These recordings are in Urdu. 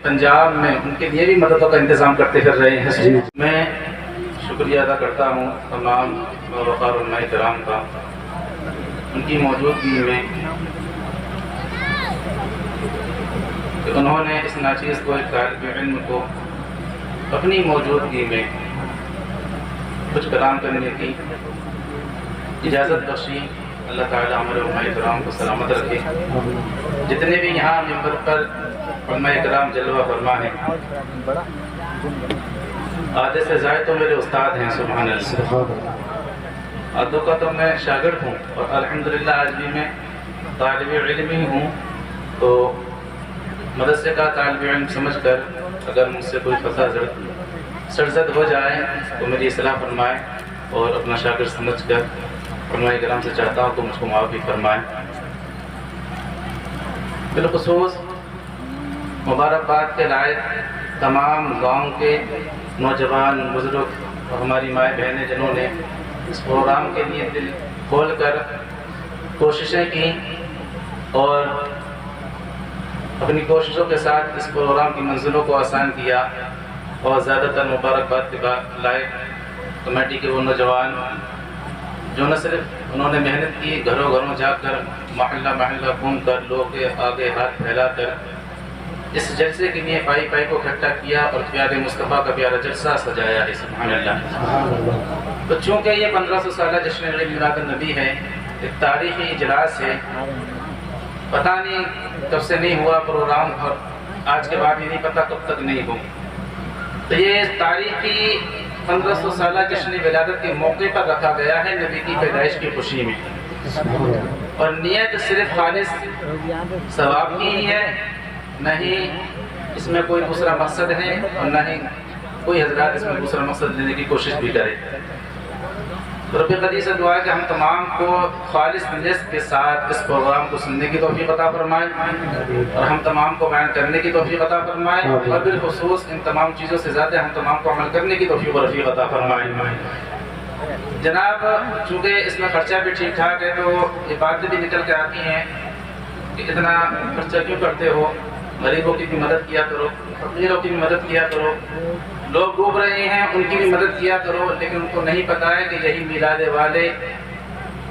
پنجاب میں ان کے لیے بھی مددوں کا انتظام کرتے پھر رہے ہیں۔ میں شکریہ ادا کرتا ہوں تمام وقار علماء کرام کا، ان کی موجودگی میں کہ انہوں نے اس ناچیز کو، ایک طالب علم کو اپنی موجودگی میں کچھ کلام کرنے کی اجازت بخشی۔ اللہ تعالیٰ ہمارے علماء کرام کو سلامت رکھے۔ جتنے بھی یہاں ممبر پر علماء کرام جلوہ فرما ہیں، آدھے سے زائد تو میرے استاد ہیں، سبحان اللہ، آدھوں کا تو میں شاگرد ہوں، اور الحمدللہ آج بھی میں طالب علم ہی ہوں۔ تو مدرسے کا طالب علم سمجھ کر اگر مجھ سے کوئی خطا سرزد ہو جائے تو میری اصلاح فرمائے، اور اپنا شاگرد سمجھ کر علماء کرام سے چاہتا ہوں کہ مجھ کو معافی فرمائے۔ بالخصوص مبارکباد کے لائق تمام گاؤں کے نوجوان، بزرگ اور ہماری مائیں بہنیں جنہوں نے اس پروگرام کے لیے دل کھول کر کوششیں کی اور اپنی کوششوں کے ساتھ اس پروگرام کی منزلوں کو آسان کیا، اور زیادہ تر مبارکباد کے لائق کمیٹی کے وہ نوجوان جو نہ صرف انہوں نے محنت کی، گھروں گھروں جا کر، محلہ محلہ گھوم کر، لوگوں کے آگے ہاتھ پھیلا کر اس جلسے کے لیے پائی پائی کو اکٹھا کیا اور پیارے مصطفیٰ کا پیارا جلسہ سجایا ہے، سبحان اللہ۔ تو چونکہ یہ 1500 سالہ جشن عید میلاد النبی ہے، ایک تاریخی اجلاس ہے، پتہ نہیں کب سے نہیں ہوا پروگرام، اور آج کے بعد یہ نہیں پتہ کب تک نہیں ہو۔ تو یہ تاریخی 1500 سالہ جشن ولادت کے موقع پر رکھا گیا ہے، نبی کی پیدائش کی خوشی میں، اور نیت صرف خالص ثواب کی ہی ہے، نہ ہی اس میں کوئی دوسرا مقصد ہے، اور نہ ہی کوئی حضرات اس میں دوسرا مقصد لینے کی کوشش بھی کرے۔ رب قدیر سے دعا ہے کہ ہم تمام کو خالص نیت کے ساتھ اس پروگرام کو سننے کی توفیق عطا فرمائے، اور ہم تمام کو بیان کرنے کی توفیق عطا فرمائے، اور بالخصوص ان تمام چیزوں سے زیادہ ہم تمام کو عمل کرنے کی توفیق و رفیق عطا فرمائے۔ جناب، چونکہ اس میں خرچہ بھی ٹھیک ٹھاک ہے تو یہ باتیں بھی نکل کے آتی ہیں کہ اتنا خرچہ کیوں کرتے ہو، غریبوں کی بھی مدد کیا کرو، فقیروں کی بھی مدد کیا کرو، لوگ ڈوب رہے ہیں ان کی بھی مدد کیا کرو، لیکن ان کو نہیں پتہ ہے کہ یہی میلاد والے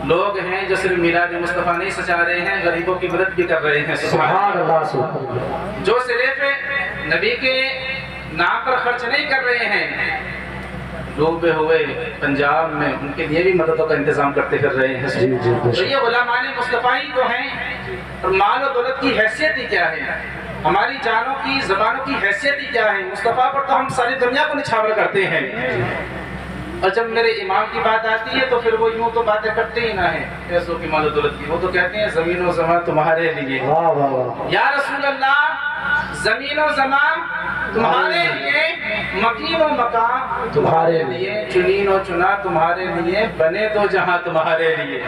لوگ ہیں جو صرف میلاد مصطفیٰ نہیں سجا رہے ہیں، غریبوں کی مدد بھی کر رہے ہیں، سبحان اللہ۔ جو صرف نبی کے نام پر خرچ نہیں کر رہے ہیں، ڈوبے ہوئے پنجاب میں ان کے لیے بھی مددوں کا انتظام کرتے پھر رہے ہیں۔ تو یہ غلامان مصطفیٰ ہی تو ہیں، اور مال و دولت کی حیثیت ہی کیا ہے، ہماری جانوں کی، زبانوں کی حیثیت ہی کیا ہے، مصطفیٰ پر تو ہم ساری دنیا کو نچھاور کرتے ہیں، اور جب میرے امام کی بات آتی ہے تو پھر وہ یوں تو باتیں کرتے ہی نہ ہیں پیسوں کی، مال و دولت کی، وہ تو کہتے ہیں زمین و زمان تمہارے لیے، یا رسول اللہ زمین و زمان تمہارے لیے، مکین و مکان تمہارے لیے، چنین و چنا تمہارے لیے، بنے دو جہاں تمہارے لیے،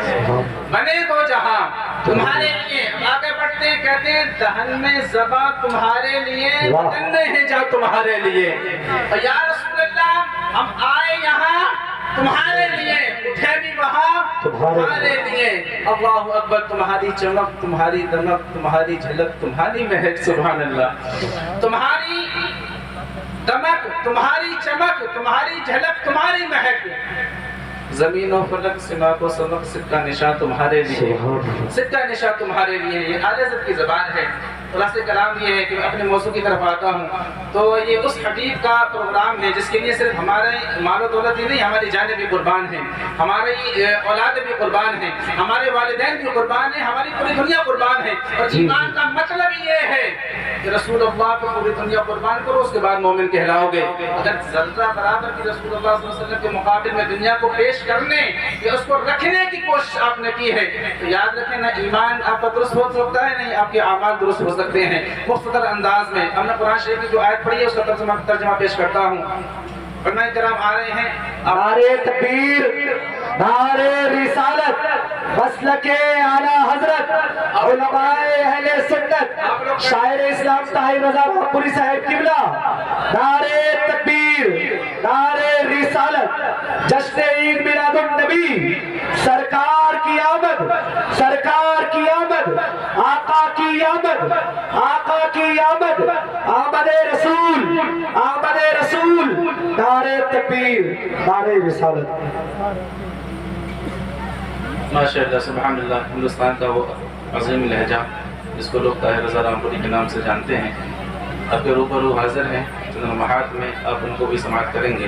بنے دو جہاں تمہارے لیے۔ آگے بڑھتے ہیں، کہتے ہیں دہن میں زباں تمہارے لیے، بدن میں ہے جہاں تمہارے لیے، اور یا رسول اللہ ہم آئے یہاں تمہارے لیے، اٹھے بھی وہاں تمہارے لیے۔ اللہ اکبر، تمہاری چمک، تمہاری دمک، تمہاری جھلک، تمہاری مہک، سبحان اللہ، تمہاری دمک، تمہاری چمک، تمہاری جھلک، تمہاری مہک، زمین و فلک، سما کو سمک، سکہ نشاں تمہارے لیے، سکہ نشاں تمہارے لیے۔ یہ اعلی حضرت کی زبان ہے۔ خلاصہ کلام یہ ہے کہ میں اپنے موضوع کی طرف آتا ہوں، تو یہ اس حبیب کا پروگرام ہے جس کے لیے صرف ہمارے مال و دولت ہی نہیں، ہماری جانیں بھی قربان ہیں، ہماری اولاد بھی قربان ہیں، ہمارے والدین بھی قربان ہیں، ہماری پوری دنیا قربان ہے۔ اور ایمان کا مطلب یہ ہے کہ رسول اللہ کو پوری دنیا قربان کرو، اس کے بعد مومن کہلاؤ گے۔ اگر ذرہ برابر کی رسول اللہ صلی اللہ علیہ وسلم کے مقابل میں دنیا کو پیش کرنے یا اس کو رکھنے کی کوشش آپ نے کی ہے تو یاد رکھیں، نہ ایمان آپ کا درست ہو سکتا ہے، نہیں آپ کے اعمال درست ہو سکتے ہیں۔ مختصر انداز میں ہم نے قرآن شریف کی جو آیت پڑھی ہے اس کا ترجمہ پیش کرتا ہوں۔ علماء کرام آ رہے ہیں، نعرے تکبیر، نعرے رسالت، مسلک اعلی حضرت، علماء اہل سنت، شاعر اسلام طاہر رضا پوری صاحب قبلہ، نعرے تکبیر، نعرے رسالت جشن عید میلاد النبی، سرکار کی آمد، سرکار کی آمد، آقا کی آمد، آقا کی آمد، آمد رسول، آمد رسول، نعرہ تکبیر، نعرہ رسالت۔ ماشاء اللہ سبحان اللہ۔ ہندوستان کا وہ عظیم لہجہ جس کو لوگ طاہر رضا رامپوری کے نام سے جانتے ہیں، آپ کے روبرو حاضر ہیں چند لمحات میں، آپ ان کو بھی سماعت کریں گے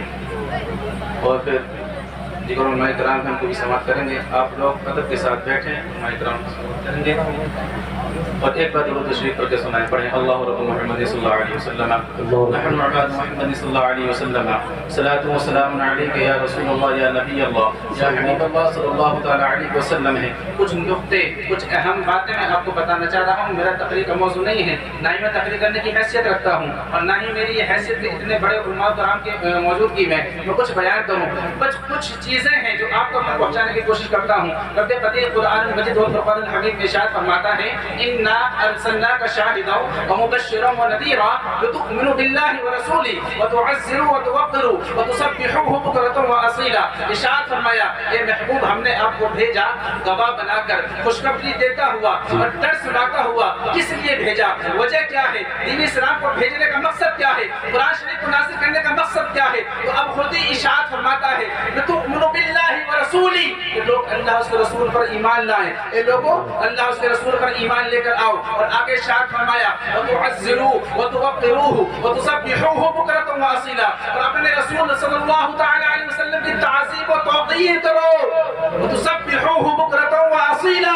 اور پھر دیگر علماء کرام ہیں ان کو بھی سماعت کریں گے۔ آپ لوگ ادب کے ساتھ بیٹھیں، علماء کرام کو سماعت کریں گے اور ایک بار درود شریف پڑھ کے سنائیں، پڑھیں اللہ رب محمد صلی اللہ علیہ وسلم، نحن عباد محمد صلی اللہ علیہ وسلم، صلاۃ و سلام علیک یا رسول اللہ یا نبی اللہ یا حبیب اللہ صلی اللہ تعالی علیہ وسلم ہے۔ کچھ نقطے، کچھ اہم باتیں میں آپ کو بتانا چاہ رہا ہوں۔ میرا تقریر کا موضوع نہیں ہے، نہ ہی میں تقریر کرنے کی حیثیت رکھتا ہوں اور نہ ہی میری یہ حیثیت اتنے بڑے علماء کرام کے موجودگی میں کچھ بیان کروں۔ بس کچھ چیزیں ہیں جو آپ تک پہنچانے کی کوشش کرتا ہوں۔ رب قدیر قرآن مجید و فرقان الحمید میں ارشاد فرماتا ہے انا ارسلناک شاہدا ومبشرا ونذیرا لتؤمنوا باللہ ورسولہ وتعزروہ وتوقروہ وتسبحوہ بکرۃ واصیلا۔ ارشاد فرمایا اے محبوب، ہم نے آپ کو بھیجا گواہ بنا کر، خوشخبری دیتا ہوا اور ڈر سناتا ہوا۔ کس لیے بھیجا؟ وجہ کیا ہے؟ دین اسلام کو بھیجنے کا مقصد کیا ہے؟ قرآن شریف کو نازل کرنے کا مقصد کیا ہے؟ تو اب خود ہی ارشاد فرماتا ہے لتؤمنوا باللہ ورسولہ، کہ لوگ اللہ اس کے رسول پر ایمان لائیں۔ اے لوگوں، اللہ اس کے رسول پر ایمان لے کر آؤ۔ اور آگے ارشاد فرمایا وتعزروہ وتوقروہ وتسبحوہ بکرۃ واصیلا، اور اپنے رسول صلی اللہ تعالی علیہ وسلم کی تعظیم و توقیر کرو، وتسبحوہ بکرۃ واصیلا،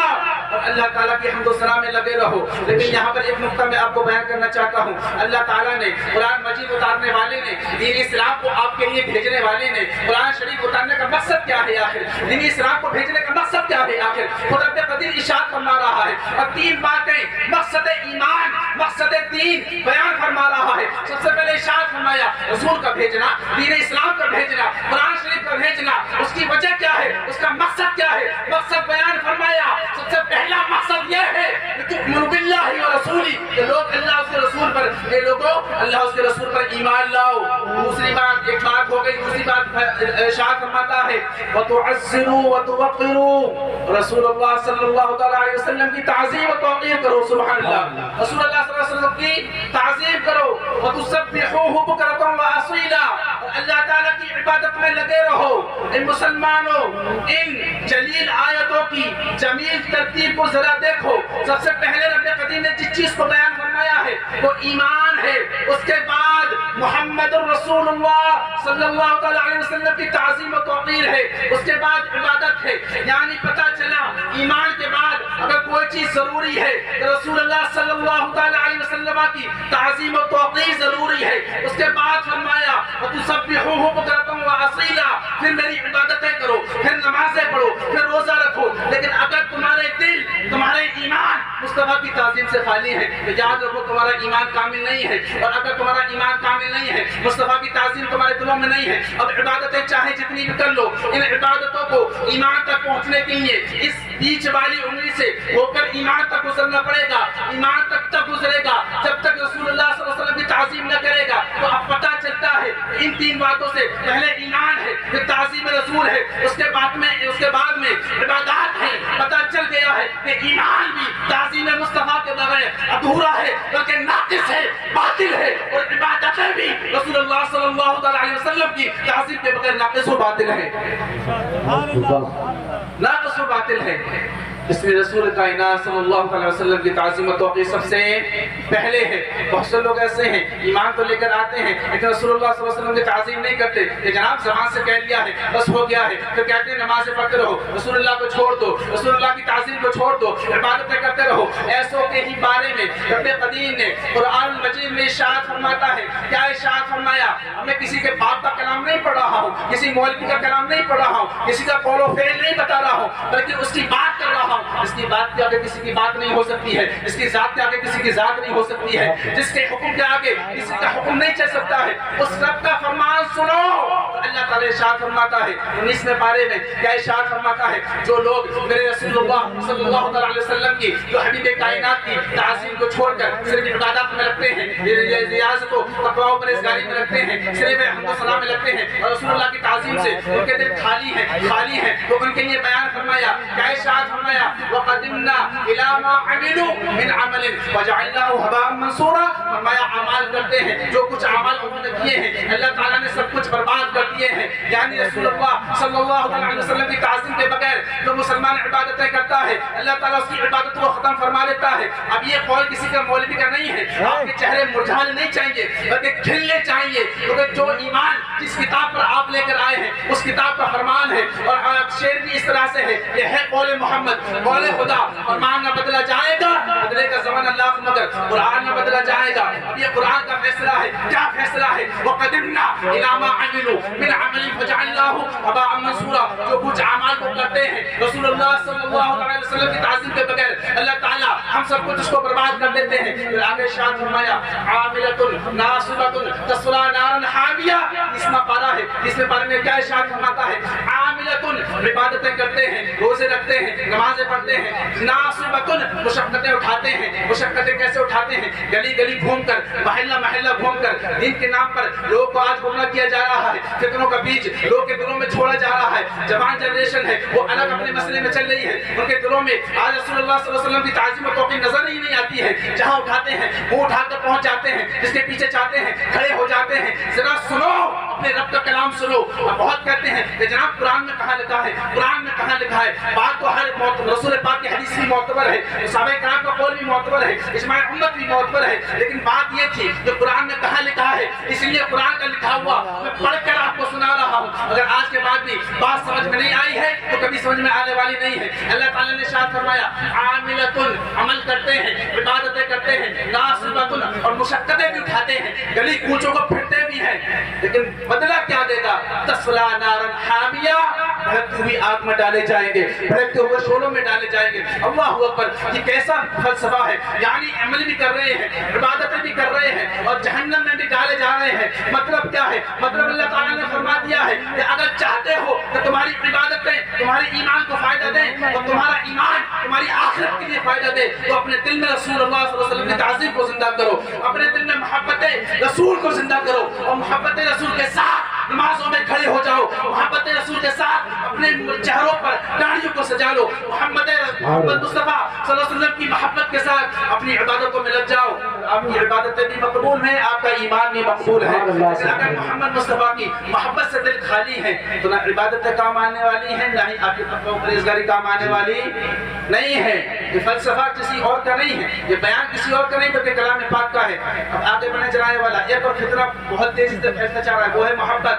اور اللہ تعالیٰ کی حمد و ثنا میں لگے رہو۔ لیکن یہاں پر ایک نقطہ میں آپ کو بیان کرنا چاہتا ہوں۔ اللہ تعالیٰ نے قرآن مجید اتارنے والے نے، دین اسلام کو آپ کے لیے بھیجنے والے نے، قرآن شریف اتارنے کا مقصد کیا ہے آخر؟ دین اسلام کو بھیجنے کا مقصد کیا ہے آخر؟ خود رب قدیر ارشاد فرما رہا ہے اور تین باتیں مقصد ایمان، مقصد دین بیان فرما رہا ہے۔ سب سے پہلے ارشاد فرمایا رسول کا بھیجنا، دین اسلام کا بھیجنا، قرآن شریف کا بھیجنا، اس کی وجہ کیا ہے، اس کا مقصد کیا ہے؟ مقصد بیان فرمایا۔ سب سے پہلا مقصد یہ ہے تؤمنوا باللہ ورسولہ، کہ لوگ اللہ اس کے رسول پر، اے لوگوں اللہ اس کے رسول پر ایمان لاؤ۔ دوسری بات، ایک بات ہو گئی، دوسری بات ارشاد فرماتا ہے وتعزروہ وتوقروہ، رسول اللہ صلی اللہ تعالی علیہ وسلم کی تعظیم و توقیر کرو۔ سبحان اللہ، رسول اللہ صلی اللہ علیہ وسلم کی تعظیم کرو۔ وتسبحوہ بکرۃ واصیلا، اللہ تعالیٰ کی عبادت میں لگے رہو۔ ان مسلمانوں، ان جلیل آیتوں کی جمیل ترتیب کو ذرا دیکھو۔ سب سے پہلے رب قدیر نے جس چیز کو بیان فرمایا ہے وہ ایمان ہے، اس کے بعد محمد الرسول اللہ صلی اللہ تعالی علیہ وسلم کی تعظیم و توقیر ہے، اس کے بعد عبادت ہے۔ یعنی پتہ چلا ایمان کے بعد اگر کوئی چیز ضروری ہے تو رسول اللہ صلی اللہ تعالی علیہ وسلم کی تعظیم و توقیر ضروری ہے۔ اس کے بعد فرمایا وتسبحوہ بکرۃ واصیلا، پھر میری عبادتیں کرو، پھر نمازیں پڑھو، پھر روزہ رکھو۔ لیکن اگر تمہارے دل، تمہارے ایمان مصطفیٰ کی تعظیم سے خالی ہے تو یاد رکھو تمہارا ایمان کامل نہیں ہے۔ اور اگر تمہارا ایمان کامل نہیں ہے، مصطفیٰ کی تعظیم تمہارے دلوں میں نہیں ہے، اب عبادتیں چاہے جتنی بھی کر لو، ان عبادتوں کو ایمان تک پہنچنے کے لیے اس بیچ والی انگلی سے ہو کر ایمان تک گزرنا پڑے گا۔ ایمان تک گزرے گا جب تک رسول اللہ صلی اللہ علیہ وسلم کی تعظیم نہ کرے گا۔ تو اب پتہ چلتا ہے ان تین باتوں سے پہلے ایمان ہے، پھر تعظیم رسول ہے، اس کے بعد میں عبادات ہے۔ پتہ چل گیا ہے کہ ایمان بھی تعظیم مصطفیٰ کے بغیر ادھورا ہے، بلکہ ناقص ہے، باطل ہے، اور عبادتیں بھی رسول اللہ صلی اللہ علیہ وسلم کی تعظیم کے بغیر ناقص و باطل ہے، ناقص و باطل ہے۔ اس لیے رسول کائنات صلی اللہ علیہ وسلم کی تعظیم و توقیر سب سے پہلے ہے۔ بہت سے لوگ ایسے ہیں ایمان تو لے کر آتے ہیں لیکن رسول اللہ صلی اللہ علیہ وسلم کی تعظیم نہیں کرتے کہ جناب زبان سے کہہ لیا ہے بس ہو گیا ہے، پھر کہتے ہیں نمازیں پڑھتے رہو، رسول اللہ کو چھوڑ دو، رسول اللہ کی تعظیم کو چھوڑ دو، عبادتیں کرتے رہو۔ ایسوں کے ہی بارے میں رب قدیر نے قرآن مجید میں ارشاد فرماتا ہے۔ کیا ارشاد فرمایا؟ میں کسی کے باپ کا کلام نہیں پڑھ رہا ہوں، کسی مولوی کا کلام نہیں پڑھ رہا ہوں، کسی کا قول و فعل نہیں بتا رہا ہوں، بلکہ اس کی بات کر رہا ہوں۔ اس کی بات کے آگے کسی کی بات نہیں ہو سکتی ہے، اس کی ذات کے آگے کسی کی ذات نہیں ہو سکتی ہے، جس کے حکم کے آگے کسی کا حکم نہیں چل سکتا ہے۔ اس رب کا فرمان سنو۔ اللہ تعالیٰ ارشاد فرماتا ہے 19ویں پارے میں، کیا ارشاد فرماتا ہے، جو لوگ میرے رسول اللہ صلی اللہ علیہ وسلم کی، جو حبیب کائنات کی تعظیم کو چھوڑ کر صرف عبادت میں رکھتے ہیں، ریاضت و تقویٰ و پرہیزگاری میں رکھتے ہیں، صرف حمد و ثنا میں رکھتے ہیں، اور رسول اللہ کی تعظیم سے ان کے دل خالی ہیں، تو ان کے لیے بیان فرمایا، کیا ارشاد فرمایا، وَقَدِمْنَا إِلَىٰ مَا عَمِلُوا مِنْ عَمَلٍ وَجَعَلْنَاهُ هَبَاءً مَنثُورًا، فرمایا اعمال کرتے ہیں، جو کچھ اعمال انہوں نے کیے ہیں اللہ تعالیٰ نے سب کچھ برباد کر دیے ہیں۔ یعنی رسول اللہ صلی اللہ علیہ وسلم کی تعظیم کے بغیر جو مسلمان عبادتیں کرتا ہے اللہ تعالیٰ اس کی عبادت کو ختم فرما دیتا ہے۔ اب یہ قول کسی کا مولوی کا نہیں ہے، آپ کے چہرے مرجھانے نہیں چاہیے بلکہ کھلنے چاہیے، کیونکہ جو ایمان جس کتاب پر آپ لے کر آئے ہیں اس کتاب کا فرمان ہے، اور شعر بھی اس طرح سے ہے، یہ ہے قول محمد، قول خدا، فرمان نہ بدلا جائے گا، بدلے کا زمان اللہ مگر قرآن نہ بدلا جائے گا۔ اب یہ قرآن کا فیصلہ ہے، کیا فیصلہ ہے، وَقَدِمْنَا إِلَىٰ مَا عَمِلُوا مِنْ عَمَلٍ فَجَعَلْنَاهُ هَبَاءً مَنثُورًا، جو کچھ اعمال کو کرتے ہیں رسول اللہ صلی اللہ علیہ وسلم کی تعظیم کے بغیر اللہ تعالیٰ ہم سب کچھ اس کو برباد کر دیتے ہیں۔ پھر آگے ارشاد فرمایا، عاملۃ ناصبۃ تصلیٰ نارا حامیہ، اس میں پارا ہے، اس میں پارے میں کیا ارشاد فرماتا ہے، عاملۃ عبادتیں کرتے ہیں، روزے رکھتے ہیں، نمازیں پڑھتے ہیں، ناصبۃ مشقتیں اٹھاتے ہیں، مشقتیں کیسے اٹھاتے ہیں، گلی گلی گھوم کر، محلہ محلہ گھوم کر، دین کے نام پر لوگوں کو آج گمراہ کیا جا رہا ہے، فتنوں کا بیج لوگوں کے دلوں میں چھوڑا جا رہا ہے، جوان جنریشن ہے وہ الگ اپنے مسئلے میں چل رہی ہے، ان کے دلوں میں آج رسول اللہ صلی اللہ علیہ وسلم کی تعظیم و توقیر نظر ہی نہیں آتی ہے، جہاں اٹھاتے ہیں وہ اٹھا کر پہنچ جاتے ہیں، جس کے پیچھے چاہتے ہیں کھڑے ہو جاتے ہیں۔ ذرا سنو اپنے رب کا کلام سنو، اور بہت کہتے ہیں کہ جناب قرآن میں کہاں لکھا ہے، قرآن میں کہاں لکھا ہے، بات تو ہر رسول پاک کی حدیث بھی معتبر ہے، صحابہ کرام کا قول بھی معتبر ہے، اجماع امت بھی معتبر ہے، لیکن بات یہ تھی کہ قرآن میں کہاں لکھا ہے، اس لیے قرآن کا لکھا ہوا میں پڑھ کر آپ کو سنا رہا ہوں، اگر آج کے بعد بھی بات سمجھ میں نہیں آئی ہے تو کبھی سمجھ میں آنے والی نہیں ہے۔ اللہ تعالیٰ نے ارشاد فرمایا، عاملۃ عمل کرتے ہیں، عبادتیں کرتے ہیں، ناصبۃ اور مشقتیں بھی اٹھاتے ہیں، گلی کوچوں کو پھرتے بھی ہیں، لیکن بدلہ کیا دے گا، تصلیٰ نارا حامیہ، بھڑکتی ہوئی آگ میں ڈالے جائیں گے، بھڑکتے ہوئے شعلوں میں ڈالے جائیں گے۔ اللہ اکبر، یہ کیسا فلسفہ ہے، یعنی عمل بھی کر رہے ہیں، عبادتیں بھی کر رہے ہیں اور جہنم میں بھی ڈالے جا رہے ہیں۔ مطلب کیا ہے، مطلب اللہ تعالیٰ نے فرما دیا ہے کہ اگر چاہتے ہو کہ تمہاری عبادتیں تمہارے ایمان کو فائدہ دیں اور تمہارا ایمان تمہاری آخرت کے لیے فائدہ دے، تو اپنے دل میں رسول اللہ صلی اللہ علیہ وسلم کی تعظیم کو زندہ کرو، اپنے دل میں محبت رسول کو زندہ کرو، اور محبت رسول کے ساتھ نمازوں میں کھڑے ہو جاؤ، محبت رسول کے ساتھ اپنے چہروں پر داڑھیوں کو سجا لو، محمد مصطفیٰ صلی اللہ علیہ وسلم کی محبت کے ساتھ اپنی عبادتوں میں لگ جاؤ، آپ کی عبادتیں بھی مقبول ہیں، آپ کا ایمان بھی مقبول ہے۔ لیکن اگر محمد مصطفیٰ کی محبت سے دل خالی ہے تو نہ عبادتیں کام آنے والی ہیں، نہ ہی آپ کی تقویٰ و پرہیزگاری کام آنے والی نہیں ہے۔ یہ فلسفہ کسی اور کا نہیں ہے، یہ بیان کسی اور کا نہیں بلکہ کلام پاک کا ہے۔ اب آگے بڑھنے چلانے والا ایک اور فطرہ بہت تیزی سے پھیلتا چاہ رہا ہے، وہ ہے محبت۔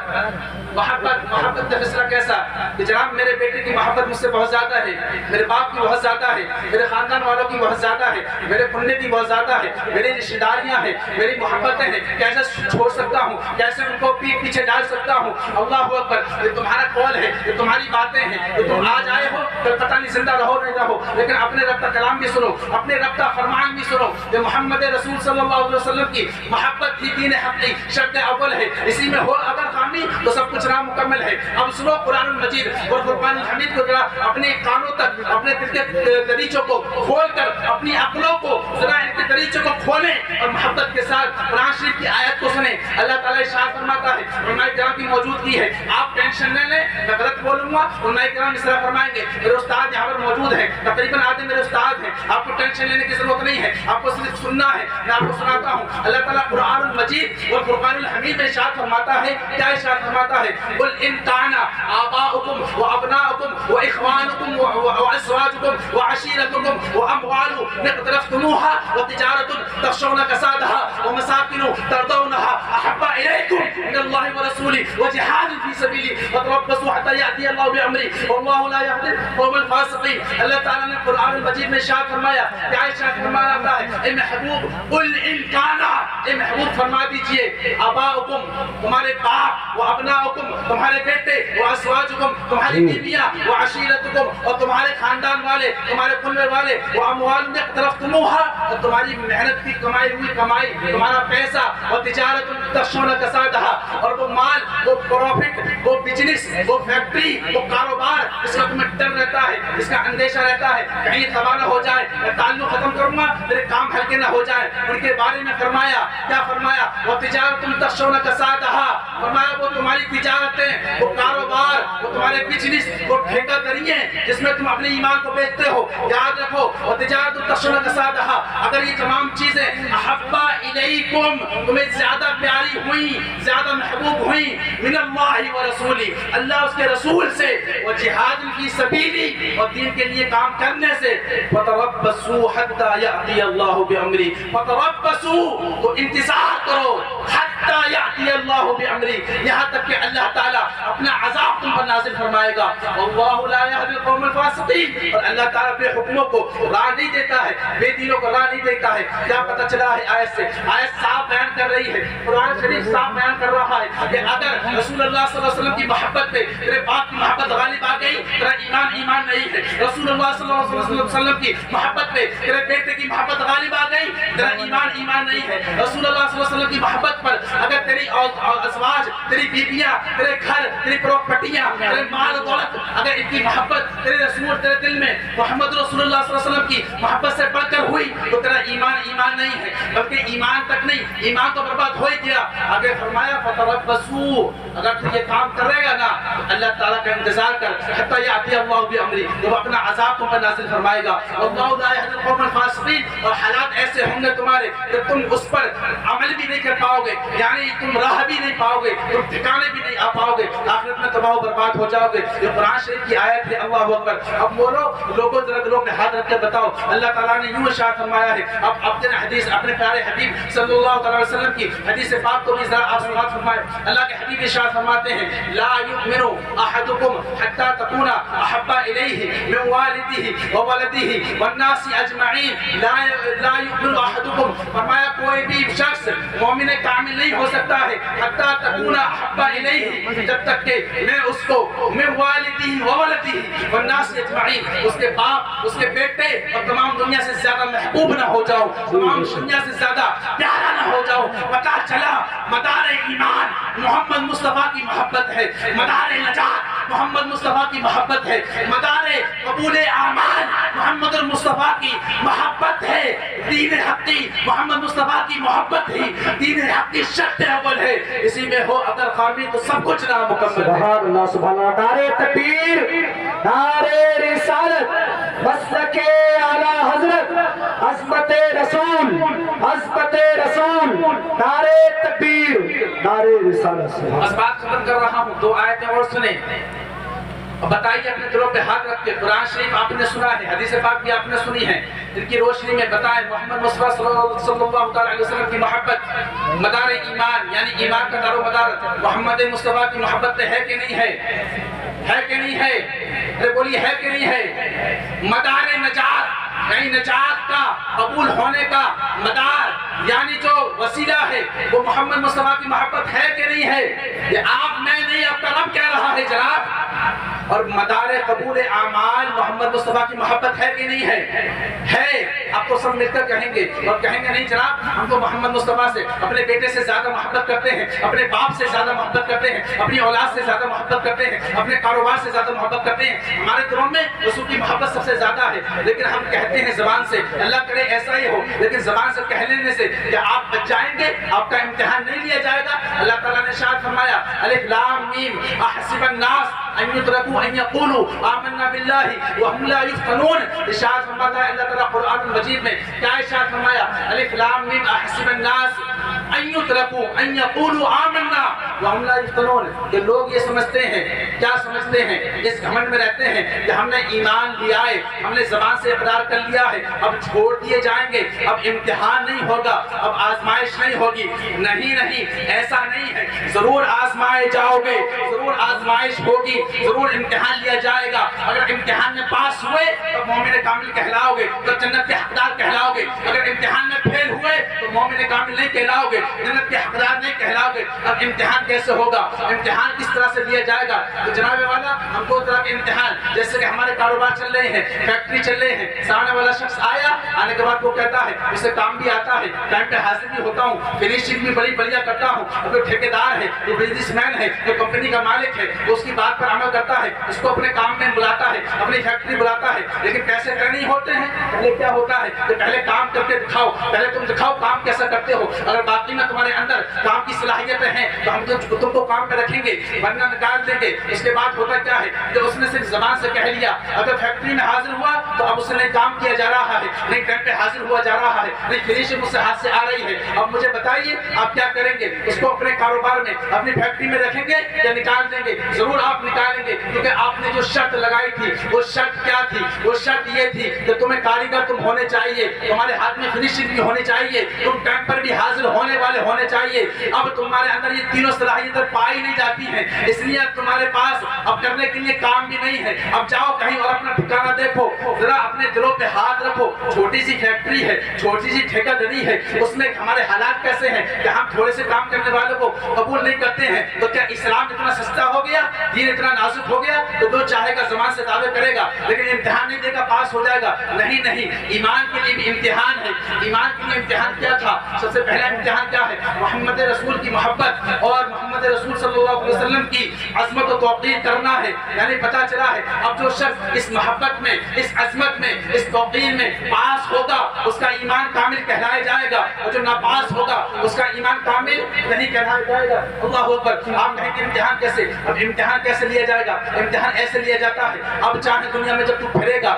محبت کا فیصلہ کیسا کہ جناب میرے بیٹے کی محبت مجھ سے بہت زیادہ ہے، میرے باپ کی بہت زیادہ ہے، میرے خاندان والوں کی بہت زیادہ ہے، میرے کنبے کی بہت زیادہ ہے، میری رشتہ داریاں ہیں، میری محبتیں ہیں، کیسے چھوڑ سکتا ہوں، کیسے ان کو پیٹ پیچھے ڈال سکتا ہوں۔ اللہ اکبر، یہ تمہارا قول ہے، یہ تمہاری باتیں ہیں، یہ تم آج آئے ہو کل پتہ نہیں زندہ رہو نہیں رہو، لیکن اپنے رب کا کلام بھی سنو، اپنے رب کا فرمان بھی سنو کہ محمد رسول صلی اللہ علیہ وسلم کی محبت ہی دین حق کی شرط اول ہے، اسی میں ہو اگر خامی تو سب کچھ نامکمل ہے۔ اب سنو قرآن المجید اور فرقان الحمید کو ذرا اپنے کانوں تک، اپنے دل کے دریچوں کو کھول کر، اپنی عقلوں کو ذرا ان کے دریچوں کو کھولیں اور محبت کے ساتھ قرآن شریف کی آیت کو سنیں۔ اللہ تعالیٰ ارشاد فرماتا ہے، علماء کرام کی موجودگی ہے، آپ ٹینشن نہ لیں، میں غلط بولوں گا، علماء کرام اس طرح فرمائیں گے، میرے استاد یہاں پر موجود ہیں، تقریباً آدھے میرے استاد ہیں، آپ کو ٹینشن لینے کی ضرورت نہیں ہے، آپ کو صرف سننا ہے، میں آپ کو سناتا ہوں۔ اللہ تعالیٰ قرآن المجید اور فرقان الحمید میں ارشاد فرماتا ہے، کیا ارشاد فرماتا ہے، قل ان کان آباؤکم وابناؤکم واخوانکم وازواجکم وعشیرتکم واموال اقترفتموها وتجارۃ تخشون کسادها ومساکن ترضونها احب الیکم من اللہ ورسولہ وجہاد فی سبیلہ فتربصوا حتی یأتی اللہ بامرہ واللہ لا یہدی القوم الفاسقین۔ اللہ تعالیٰ نے قرآن المجید میں ارشاد فرمایا، کیا ارشاد فرماتا ہے، اے محبوب قل ان کان، اے محبوب فرما دیجئے، آباؤکم تمہارے باپ، وابناؤکم تمہارے بیٹے، وازواجکم تمہاری بیویاں، وعشیرتکم اور تمہارے خاندان والے، تمہارے کنبے والے، واموال اقترفتموها اور تمہاری محنت کی کمائی ہوئی کمائی، تمہارا پیسہ، وتجارت تخشون کسادها, اور وہ مال, وہ پروفٹ, وہ بزنس, وہ فیکٹری, وہ کاروبار اس کا تمہیں ڈر رہتا ہے, اس کا اندیشہ رہتا ہے کہیں یہ تباہ نہ ہو جائے, میں تعلق ختم کروں گا میرے کام ہلکے نہ ہو جائے. ان کے بارے میں فرمایا, کیا فرمایا, وَتِجَارَةٌ تَخْشَوْنَ كَسَادَهَا, فرمایا وہ تمہاری تجارتیں, وہ کاروبار, وہ تمہارے بزنس, وہ ٹھیکہ دری ہیں جس میں تم اپنے ایمان کو بیچتے ہو. یاد رکھو, وَتِجَارَةٌ تَخْشَوْنَ كَسَادَهَا, اگر یہ تمام چیزیں احبا الیکم, تمہیں زیادہ پیاری ہوئیں, زیادہ محبوب ہوئیں, من اللہ و رسولی, اللہ اس کے رسول سے, و جہاد فی سبیلی, اور دین کے لیے کام کرنے سے, فتربصوا حتی یأتی اللہ بامری, فتربصوا, تو انتظار کرو, حتی یأتی اللہ بامری, یہاں تک کہ اللہ تعالیٰ اپنا عذاب تم پر نازل فرمائے گا. واللہ لا یہدی القوم الفاسقین, اور اللہ تعالیٰ بے حکموں کو راہ نہیں دیتا ہے, بے دینوں کو راہ نہیں دیتا ہے. کیا پتہ چلا ہے آیت سے؟ آیت صاف بیان کر رہی ہے, قرآن شریف صاف بیان کر رہا ہے کہ اگر رسول اللہ صلی اللہ علیہ وسلم کی محبت پہ تیرے باپ کی محبت غالب آ گئی, تیرا ایمان نہیں ہے. رسول اللہ صلی اللہ علیہ وسلم کی محبت پہ تیرے بیٹے کی محبت غالب آ گئی, تیرا ایمان نہیں ہے. رسول اللہ صلی اللہ علیہ وسلم کی محبت پر اگر تیری ازواج, تیری بیویاں, تیرے گھر, تیری پراپرٹیاں, تیرے مال و دولت, اگر ان کی محبت تیرے رسول, تیرے دل میں محمد رسول اللہ صلی اللہ علیہ وسلم کی محبت سے بڑھ کر ہوئی, تو تیرا ایمان نہیں ہے, بلکہ ایمان تک نہیں, ایمان تو برباد ہو ہی گیا. آگے فرمایا فتربصوا, اگر تو یہ کام کرے گا نا تو اللہ تعالیٰ کا انتظار کر, حتی یأتی اللہ بامری, تو وہ اپنا عذاب تم پر نازل فرمائے گا. واللہ لا یہدی القوم الفاسقین, اور حالات ایسے ہوں گے تمہارے کہ تم اس پر عمل بھی نہیں کر پاؤ گے, یعنی تم راہ بھی نہیں پاؤ گے, تم ٹھکانے بھی نہیں آ پاؤ گے, آخرت میں تباہ و برباد ہو جاؤ گے. یہ قرآن شریف کی آیت ہے. اللہ اکبر. اب بولو لوگوں, ذرا دلوں میں ہاتھ رکھ کے بتاؤ, اللہ تعالیٰ نے یوں ارشاد فرمایا ہے. اب اپنے حدیث, اپنے پیارے حبیب صلی اللہ علیہ وسلم کی حدیث پاک کو بھی ذرا آپ سماعت فرمائے. اللہ کے حبیب ارشاد فرماتے ہیں, لا یؤمن احدکم حتی تکون احب الیہ من والدہ وولدہ والناس اجمعین, لا یؤمن احدکم, فرمایا کوئی بھی شخص مومن کامل نہیں ہو سکتا ہے, حتی تکون احب الیہ, جب تک کہ میں اس کو من والدہ وولدہ والناس اجمعین, اس کے باپ, اس کے بیٹے اور تمام دنیا سے زیادہ محبوب نہ ہو جاؤ, تمام دنیا سے زیادہ پیارا نہ ہو جاؤ. پتہ چلا مدار ایمان محمد مصطفیٰ کی محبت ہے, مدار نجات محمد مصطفیٰ کی محبت ہے, مدار قبول اعمال محمد المصطفیٰ کی محبت ہے. دین حقی محمد مصطفیٰ کی محبت ہی دین حقی شرط اول ہے, اسی میں ہو اگر خامی تو سب کچھ نامکمل ہے. سبحان اللہ, سبحان اللہ. نعرے تکبیر, نعرے رسالت, مسلک اعلی حضرت, عظمت رسول, عظمت رسول, نعرے تکبیر, نعرے رسالت. بس بات ختم کر رہا ہوں, دو آیتیں اور سنیں. اب بتائیے اپنے دلوں پہ ہاتھ رکھ کے, قرآن شریف آپ نے سنا ہے, حدیث پاک بھی آپ نے سنی ہے, ان کی روشنی میں بتائیں محمد مصطفیٰ صلی اللہ علیہ وسلم کی محبت مدار ایمان, یعنی ایمان کا دار و مدار محمد مصطفیٰ کی محبت پہ ہے کہ نہیں ہے, ہے کہ نہیں ہے, ارے بولیے ہے کہ نہیں ہے. مدار نجات, یعنی نجات کا, قبول ہونے کا مدار, یعنی جو وسیلہ ہے وہ محمد مصطفیٰ کی محبت ہے کہ نہیں ہے. یہ آپ میں نہیں, آپ کا رب کہہ رہا ہے جناب. اور مدار قبول اعمال محمد مصطفیٰ کی محبت ہے کہ نہیں ہے. آپ تو سب مل کر کہیں گے, اور کہیں گے نہیں جناب ہم تو محمد مصطفیٰ سے, اپنے بیٹے سے زیادہ محبت کرتے ہیں, اپنے باپ سے زیادہ محبت کرتے ہیں, اپنی اولاد سے زیادہ محبت کرتے ہیں, اپنے کاروبار سے زیادہ محبت کرتے ہیں. ہمارے دلوں میں رسول کی محبت سب سے زیادہ ہے, لیکن ہم کہتے ہیں زبان سے, اللہ کرے ایسا ہی ہو, لیکن زبان سے کہہ لینے سے کہ آپ بچ جائیں گے, آپ کا امتحان نہیں لیا جائے گا. اللہ تعالیٰ نے ارشاد فرمایا, الف لام میم احسب الناس ان یترکوا ان یقولوا آمنا باللہ وهم لا یفتنون. ارشاد فرماتا ہے اللہ تعالیٰ قرآن مجید میں, کیا ارشاد فرمایا, الف لام میم احسب الناس ان یترکوا ان یقولوا آمنا وهم لا یفتنون, کہ لوگ یہ سمجھتے ہیں, کیا سمجھتے ہیں, اس گھمنڈ میں رہتے ہیں کہ ہم نے ایمان لیا ہے, ہم نے زبان سے اقرار کر لیا ہے, اب چھوڑ دیے جائیں گے, اب امتحان نہیں ہوگا, اب آزمائش نہیں ہوگی. نہیں, ایسا نہیں ہے, ضرور آزمائے جاؤ گے, ضرور آزمائش ہوگی, ضرور امتحان لیا جائے گا. اگر امتحان میں پاس ہوئے تو مومن کامل کہلاؤ گے, تو جنت کے حقدار کہلاؤ گے. اگر امتحان میں فیل ہوئے تو مومن کامل نہیں کہلاؤ گے, جنت کے حقدار نہیں کہلاؤ گے. گے اب امتحان کیسے ہوگا, امتحان کس طرح سے لیا جائے گا. تو جناب والا ہم دو طرح کے امتحان, جیسے کہ ہمارے کاروبار چل رہے ہیں, فیکٹری چل رہے ہیں, سامنے والا شخص آیا, آنے کے بعد وہ کہتا ہے اسے کام بھی آتا ہے, ٹائم پہ حاضر بھی ہوتا ہوں, فنیشنگ بھی بڑی بڑھیا کرتا ہوں, کوئی ٹھیکیدار ہے, کوئی بزنس مین ہے, کوئی کمپنی کا مالک ہے, وہ اس کی بات پر عمل کرتا ہے, اس کو اپنے کام میں بلاتا ہے, اپنی فیکٹری بلاتا ہے. لیکن کیسے کرنی ہوتے ہیں, پہلے کیا ہوتا ہے کہ پہلے کام کر کے دکھاؤ, پہلے تم دکھاؤ کام کیسا کرتے ہو. اگر باقی میں تمہارے اندر کام کی صلاحیتیں ہیں تو ہم تم کو کام پہ رکھیں گے, ورنہ نکال دیں گے. اس کے بعد ہوتا کیا ہے کہ اس نے صرف زبان سے کہہ لیا, اگر فیکٹری میں حاضر ہوا تو اب اس نے کام کیا جا رہا ہے, نہیں ٹائم پہ حاضر ہوا جا رہا ہے, نہیں فنیشنگ اس سے ہاتھ سے آ رہی ہے. اب مجھے بتائیے آپ کیا کریں گے, اس کو اپنے کاروبار میں اپنی فیکٹری میں رکھیں گے یا نکال دیں گے؟ ضرور آپ نکالیں گے, کیونکہ آپ نے جو شرط لگائی تھی وہ شرط کیا تھی, وہ شرط یہ تھی کہ تمہیں کاریگر تم ہونے چاہیے, تمہارے ہاتھ میں فنیشنگ بھی ہونی چاہیے, تم ٹائم پر بھی حاضر ہونے والے ہونے چاہیے. اب تمہارے اندر یہ تینوں صلاحیتیں پائی نہیں جاتی ہیں, اس لیے اب تمہارے پاس اب کرنے کے لیے کام بھی نہیں ہے. اب جاؤ کہیں اور اپنا ٹھکانہ دیکھو, ذرا اپنے دلوں پہ ہاتھ رکھو. چھوٹی سی فیکٹری ہے, چھوٹی سی ٹھیکہ دری ہے, اس میں ہمارے حالات کیسے ہیں کہ ہم تھوڑے سے کام کرنے والوں کو قبول نہیں کرتے ہیں. تو کیا اسلام اتنا سستا ہو گیا, دین اتنا نازک ہو گیا تو جو چاہے گا زبان سے دعوے کرے گا لیکن امتحان نہیں دے گا پاس ہو جائے گا؟ نہیں نہیں, ایمان کے لیے بھی امتحان ہے. ایمان کے لیے امتحان کیا تھا؟ سب سے پہلا امتحان کیا ہے؟ محمد رسول کی محبت اور محمد رسول صلی اللہ علیہ وسلم کی عظمت و توقیر کرنا ہے. یعنی پتا چلا ہے اب جو شخص اس محبت میں, اس عظمت میں, اس توقیر میں پاس ہوگا اس کا ایمان کامل کہلایا جائے گا, اور جو ناپاس ہوگا اس کا ایمان کامل نہیں کہلایا جائے گا. اللہ اکبر. آپ کہیں کہ امتحان کیسے؟ اب امتحان کیسے لیا جائے گا؟ امتحان ایسے لیا جاتا ہے, اب چاہے دنیا میں جب تو پھرے گا,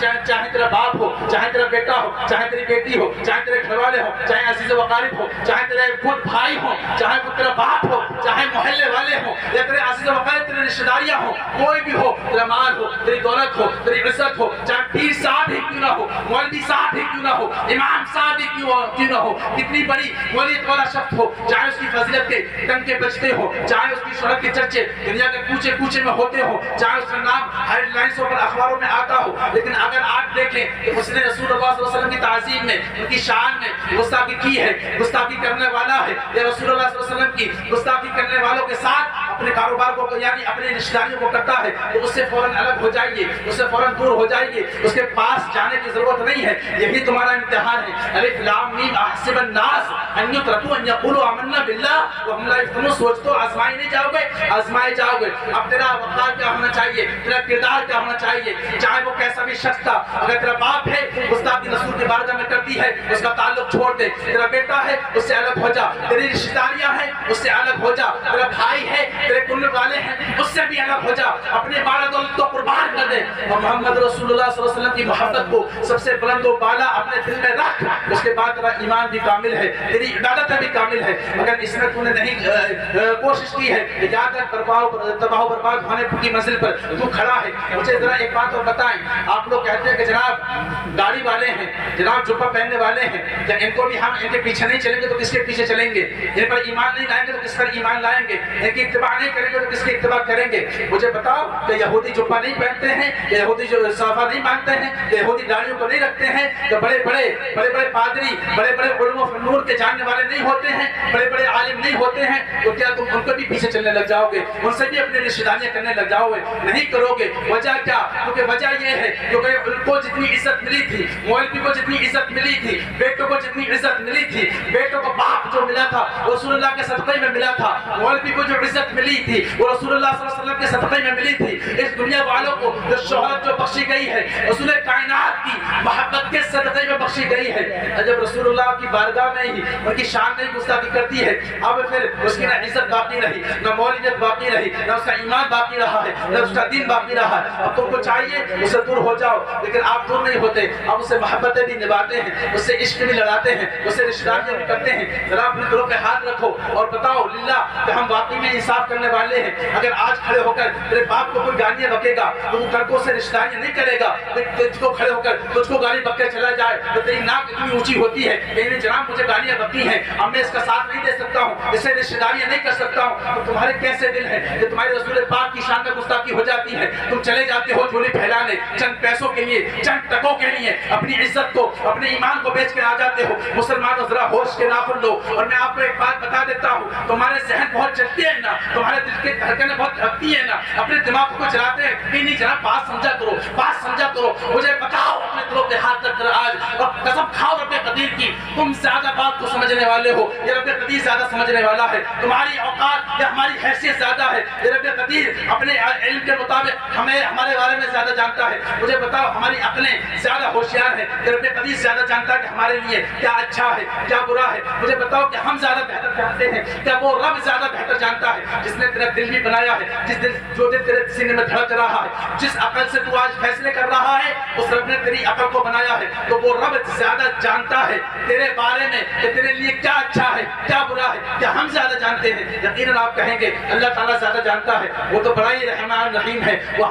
چاہے تیرا باپ ہو, چاہے تیرا بیٹا ہو, چاہے تیری بیٹی ہو, چاہے تیرے گھر والے ہو, چاہے عزیز و اقارب ہو, چاہے تیرے خود بھائی ہو, چاہے خود تیرا باپ ہو, چاہے محلے والے ہو, یا تیرے عزیز و اقارب, تیرے رشتہ داریاں ہو, کوئی بھی ہو, تیرا مال ہو, تیری دولت ہو, تیری عزت ہو, چاہے پیر صاحب ہی کیوں نہ ہو, مولوی صاحب ہی کیوں نہ ہو, امام صاحب ہی کیوں نہ ہو, کتنی بڑی مولیت والا شخص ہو, چاہے اس کی فضیلت کے ٹنکے بجتے ہو, چاہے اس کی شہرت کے چرچے دنیا کے کوچے کوچے میں ہوتے ہو, چاہے اس کا نام ہیڈ لائنز پر اخباروں میں آتا ہو, لیکن اگر آپ دیکھیں کہ اس نے رسول اللہ صلی اللہ علیہ وسلم کی تعظیم میں, ان کی شان میں گستاخی کی ہے, گستاخی کرنے والا ہے, یا رسول اللہ صلی اللہ علیہ وسلم کی گستاخی کرنے والوں کے ساتھ اپنے کاروبار کو یعنی اپنے رشتہ داریوں کو کرتا ہے, تو اس سے فوراً الگ ہو جائیے, اس سے فوراً دور ہو جائیے, اس کے پاس جانے کی ضرورت نہیں ہے. یہی تمہارا امتحان ہے. الف لام میم احسب الناس ان یترکوا ان یقولوا آمنا باللہ وهم لا یفتنون. سوچ تو آزمائے نہیں جاؤ گے, آزمائے جاؤ گے. اب تیرا وقار کیا ہونا چاہیے, تیرا کردار کیا ہونا چاہیے, چاہے وہ کیسا بھی شخص تھا. اگر تیرا باپ ہے گستاخی رسول کی بارگاہ میں کرتی ہے, اس کا تعلق چھوڑ دے. تیرا بیٹا ہے اس سے الگ ہو جا, تیری رشتہ داریاں ہیں اس سے الگ ہو جا, تیرا بھائی ہے, تیرے کنبے والے ہیں اس سے بھی الگ ہو جا, اپنے بال دولت کو قربان کر دے, اور محمد رسول اللہ صلی اللہ علیہ وسلم کی محبت کو سب سے بلند و بالا اپنے دل میں رکھ. اس کے بعد تیرا ایمان بھی کامل ہے, تیری عبادت بھی کامل ہے. اگر اس میں تو نے نہیں کوشش کی ہے, یاد رکھ تباہ و برباد ہونے کی منزل پر تو کھڑا ہے. مجھے ذرا ایک بات اور بتائیں, آپ لوگ کہتے ہیں کہ جناب گاڑی والے ہیں, جناب جبہ پہننے والے ہیں, جب ان کو بھی ہم ان کے پیچھے نہیں چلیں گے تو کس کے پیچھے چلیں گے؟ ان پر ایمان نہیں لائیں گے تو کس پر ایمان لائیں گے؟ ان کی اتباع نہیں کریں گے تو کس کی اتباع کریں گے؟ مجھے بتاؤ کہ یہودی جبہ نہیں پہنتے ہیں, یہودی جو صافہ نہیں مانتے ہیں, یہودی داڑھیوں کو نہیں رکھتے ہیں, تو بڑے بڑے پادری, بڑے بڑے علم و فنون کے جاننے والے نہیں ہوتے ہیں, بڑے بڑے عالم نہیں ہوتے ہیں, تو کیا تم ان کو بھی پیچھے چلنے لگ جاؤ گے, ان سے بھی اپنی رشتہ داریاں کرنے لگ جاؤ گے؟ نہیں کرو گے. وجہ کیا؟ کیونکہ وجہ یہ ہے کیونکہ ان کو جتنی عزت ملی تھی, مولوی کو جتنی عزت ملی تھی, بیٹوں کو جتنی عزت ملی تھی, بیٹوں کو باپ جو ملا تھا رسول اللہ کے صدقے میں ملا تھا, مولوی کو جو عزت ملی تھی وہ رسول اللہ صلی اللہ علیہ وسلم کے صدقے میں ملی تھی. اس دنیا والوں کو جو شہرت جو بخشی گئی ہے رسول کائنات کی محبت کے صدقے میں بخشی گئی ہے. جب رسول اللہ کی بارگاہ میں ہی ان کی شان نہیں گستاخی کرتی ہے, اب پھر اس کی نہ عزت باقی رہی, نہ مولیت باقی رہی, نہ اس کا ایمان باقی رہا ہے, نہ اس کا دین باقی رہا ہے. اب تم کو چاہیے اس سے دور ہو جاؤ, لیکن آپ دور نہیں ہوتے, اب اسے محبتیں بھی نبھاتے ہیں, اس سے عشق بھی لڑاتے ہیں, اس سے رشتہ داریاں بھی کرتے ہیں. ذرا اپنے دلوں پہ ہاتھ رکھو اور بتاؤ للہ کہ ہم واقعی میں انصاف کرنے والے ہیں. اگر آج کھڑے ہو کر تیرے باپ کو کوئی گالیاں بکے گا تو وہ کل کو سے رشتہ داریاں نہیں کرے گا. تجھ کو کھڑے ہو کر تجھ کو گالی بک کے چلا جائے تو تیری ناک اتنی اونچی ہوتی ہے کہ نہیں جناب مجھے گالیاں بکی ہیں, اب میں اس کا ساتھ نہیں دے سکتا ہوں, اس سے رشتہ داریاں نہیں کر سکتا ہوں. تو تمہارے کیسے دل ہے کہ تمہارے رسول پاک کی شان میں گستاخی ہو جاتی ہے, تم چلے جاتے ہو جھولی پھیلانے, چند پیسوں کے لیے, چند ٹکوں کے لیے اپنی عزت کو, اپنے ایمان کو بیچ کے آ جاتے ہو. مسلمانوں ذرا ہوش کے ناخن لو. اور میں آپ کو ایک بات بتا دیتا ہوں, تمہارے ذہن بہت چلتے ہیں نا, تمہارے دل کے دھڑکنیں بہت دھڑکتی ہیں نا, اپنے دماغ کو چلاتے ہیں. نہیں جناب, بات سمجھا کرو, بات سمجھا کرو, مجھے بتاؤ اپنے دلوں پہ ہاتھ رکھ کر آج, اور قسم کھاؤ رب قدیر کی, تم زیادہ بات کو سمجھنے والے ہو, یہ رب قدیر زیادہ سمجھنے والا ہے. تمہاری اوقات یا ہماری حیثیت زیادہ ہے, یہ رب قدیر اپنے علم کے مطابق ہمیں ہمارے بارے میں زیادہ جانتا ہے. مجھے بتاؤ ہماری عقلیں زیادہ ہوشیار ہیں, یہ رب قدیر زیادہ جانتا ہے کہ ہمارے لیے کیا اچھا ہے کیا برا ہے. مجھے بتاؤ کہ ہم زیادہ بہتر جانتے ہیں کیا وہ رب زیادہ بہتر جانتا ہے جس نے تیرا دل بھی بنایا ہے, جو دل تیرے سینے میں دھڑک رہا ہے, جس عقل سے تو آج فیصلے کر رہا ہے, اس رب نے تیری عقل کو بنایا ہے. تو وہ رب زیادہ جانتا ہے تیرے بارے میں کہ تیرے لیے کیا اچھا ہے کیا برا ہے. کیا ہم زیادہ جانتے ہیں؟ یقیناً آپ کہیں گے اللہ تعالیٰ زیادہ جانتا ہے, وہ تو بڑا ہی رحمان رحیم ہے, وہ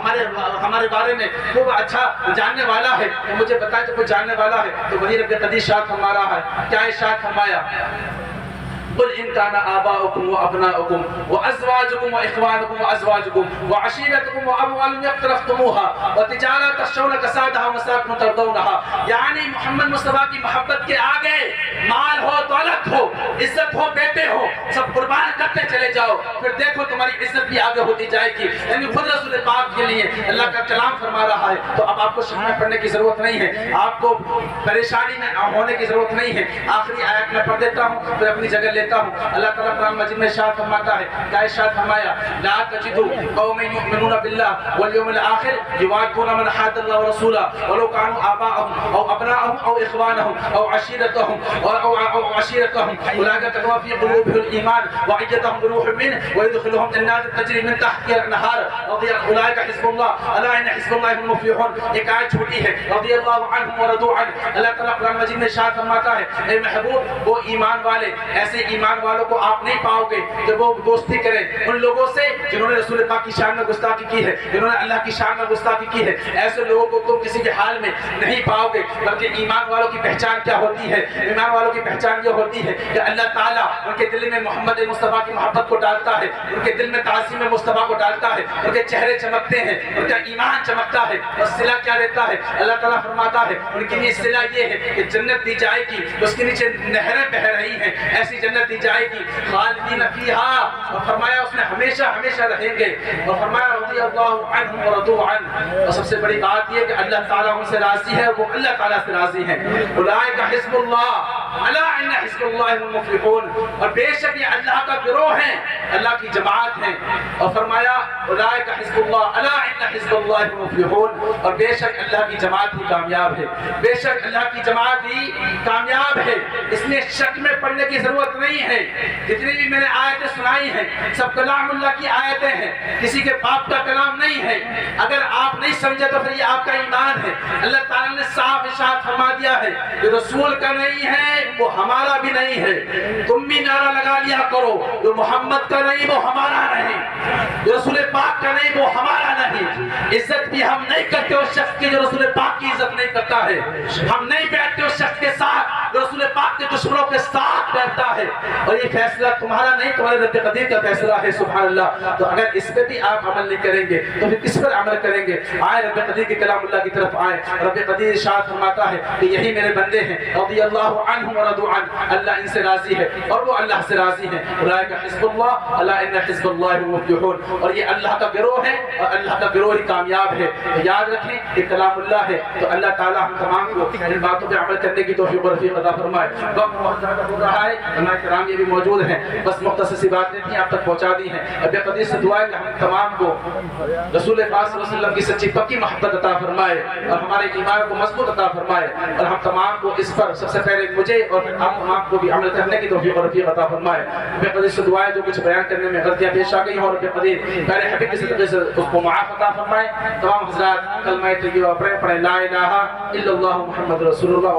ہمارے بارے میں وہ اچھا جاننے والا ہے. تو مجھے بتائیں جب وہ جاننے والا ہے تو وہی رب قدیر ارشاد فرما رہا ہے. کیا ارشاد فرمایا؟ قل إن كان آباؤكم وأبناؤكم وأزواجكم وإخوانكم وأزواجكم وعشيرتكم وأموال اقترفتموها وتجارة تخشون كسادها ومساكن ترضونها. یعنی محمد مصطفیٰ کی محبت کے آگے مال ہو, دولت ہو, عزت ہو, بیٹے ہو, سب قربان کرتے چلے جاؤ, پھر دیکھو تمہاری عزت بھی آگے ہوتی جائے گی. یعنی خود رسول پاک کے لیے اللہ کا کلام فرما رہا ہے. تو اب آپ کو شک میں پڑھنے کی ضرورت نہیں ہے, آپ کو پریشانی میں ہونے کی ضرورت نہیں ہے. آخری آیت میں پڑھ دیتا ہوں پھر اپنی جگہ لیتا ہوں. اللہ تعالیٰ قرآن مجید میں ارشاد فرماتا ہے, کیا ارشاد فرمایا؟ لا تجدوا قوما يؤمنون بالله واليوم الآخر يوادون من حاد الله ورسوله ولو كانوا آباءهم أو أبناءهم أو إخوانهم أو عشيرتهم أولئك كتب في قلوبهم الإيمان وأيدهم بروح منه ويدخلهم جنات تجري من تحتها الأنهار أولئك حزب الله ألا إن حزب الله هم المفلحون. ایک آیت چھوٹی ہے, رضی اللہ عنہم ورضوا عنہ. اللہ تعالیٰ قرآن مجید میں ارشاد فرماتا ہے, اے محبوب وہ ایمان والے, ایسے ایمان والوں کو آپ نہیں پاؤ گے کہ وہ دوستی کریں ان لوگوں سے جنہوں نے رسول پاک کی شان میں گستاخی کی ہے, جنہوں نے اللہ کی شان میں گستاخی کی ہے. ایسے لوگوں کو تم کسی کے حال میں نہیں پاؤ گے. بلکہ ایمان والوں کی پہچان کیا ہوتی ہے؟ ایمان والوں کی پہچان یہ ہوتی ہے کہ اللہ تعالیٰ ان کے دل میں محمد مصطفیٰ کی محبت کو ڈالتا ہے, ان کے دل میں تعظیم مصطفیٰ کو ڈالتا ہے, ان کے چہرے چمکتے ہیں, ان کا ایمان چمکتا ہے. اور صلہ کیا دیتا ہے؟ اللہ تعالیٰ فرماتا ہے ان کے لیے صلہ یہ ہے کہ جنت دی جائے گی, اس کے نیچے نہریں بہہ رہی ہیں, ایسی جنت دی جائے گی, خالدین فیہا, اور فرمایا اس میں ہمیشہ ہمیشہ رہیں گے. اور فرمایا رضی اللہ عنہم ورضوا عنہ. اور سب سے بڑی بات یہ کہ اللہ تعالیٰ ان سے راضی ہے, وہ اللہ تعالیٰ سے راضی ہیں. اولئک حزب اللہ الا ان حزب اللہ هم المفلحون. اور بے شک یہ اللہ کا گروہ ہیں, اللہ کی جماعت ہیں. اور فرمایا اولئک حزب اللہ الا ان حزب اللہ هم المفلحون. اور بے شک اللہ کی جماعت ہی کامیاب ہے, بے شک اللہ کی جماعت ہی کامیاب ہے. اس میں شک میں پڑھنے کی ضرورت نہیں ہے. جتنی بھی میں نے آیتیں سنائی ہیں سب کلام اللہ کی آیتیں ہیں, کسی کے باپ کا کلام نہیں ہے. اگر آپ نہیں سمجھے تو پھر یہ آپ کا ایمان ہے. اللہ تعالیٰ نے صاف ارشاد فرما دیا ہے جو رسول کا نہیں ہے وہ ہمارا بھی نہیں ہے. تم بھی نعرہ لگا لیا کرو, جو محمد کا نہیں وہ ہمارا نہیں, جو رسول پاک کا نہیں وہ ہمارا نہیں. عزت بھی ہم نہیں کرتے اس شخص کی جو رسول پاک کی عزت نہیں کرتا ہے. ہم نہیں بیٹھتے اس شخص کے ساتھ جو رسول پاک کے دشمنوں کے ساتھ بیٹھتا ہے. اور یہ فیصلہ تمہارا نہیں, تمہارے رب قدیر کا فیصلہ ہے. سبحان اللہ. تو اگر اس پہ بھی آپ عمل نہیں کریں گے تو پھر کس پر عمل کریں گے؟ آئے رب قدیر کے کلام اللہ کی طرف آئے. رب قدیر ارشاد فرماتا ہے کہ یہی میرے بندے ہیں, رضی اللہ عنہم ورضوا عنہ, اللہ ان سے راضی ہے اور وہ اللہ سے راضی ہیں. اولئک حزب اللہ الا ان حزب اللہ هم المفلحون. اور یہ اللہ کا گروہ ہے اور اللہ کا گروہ ہی کامیاب ہے. تو یاد رکھیں کہ کلام اللہ ہے. تو اللہ تعالی ہم تمام کو ان باتوں پہ عمل کرنے کی توفیق و رفیق عطا فرمائے. وقت بہت زیادہ ہو رہا ہے, علماء کرام یہ بھی موجود ہیں, بس مختصر سی باتیں تھیں آپ تک پہنچا دی ہیں. رب قدیر سے دعا ہے کہ ہم تمام کو رسول پاک صلی اللہ علیہ وسلم کی سچی پکی محبت عطا فرمائے اور ہمارے ایمان کو مضبوط عطا فرمائے. اور ہم تمام کو اس پر سب سے پہلے مجھے اور آپ تمام کو بھی عمل کرنے کی توفیق و رفیق عطا فرمائے. رب قدیر سے دعا ہے جو کچھ بیان کرنے میں غلطیاں پیش آ گئی ہیں اور رب قدیر پیارے حبیب کے صدقے سے اس کو معاف عطا فرمائے. تمام حضرات کلمہ طیبہ پڑھیں, لا الہ الا اللہ محمد رسول اللہ و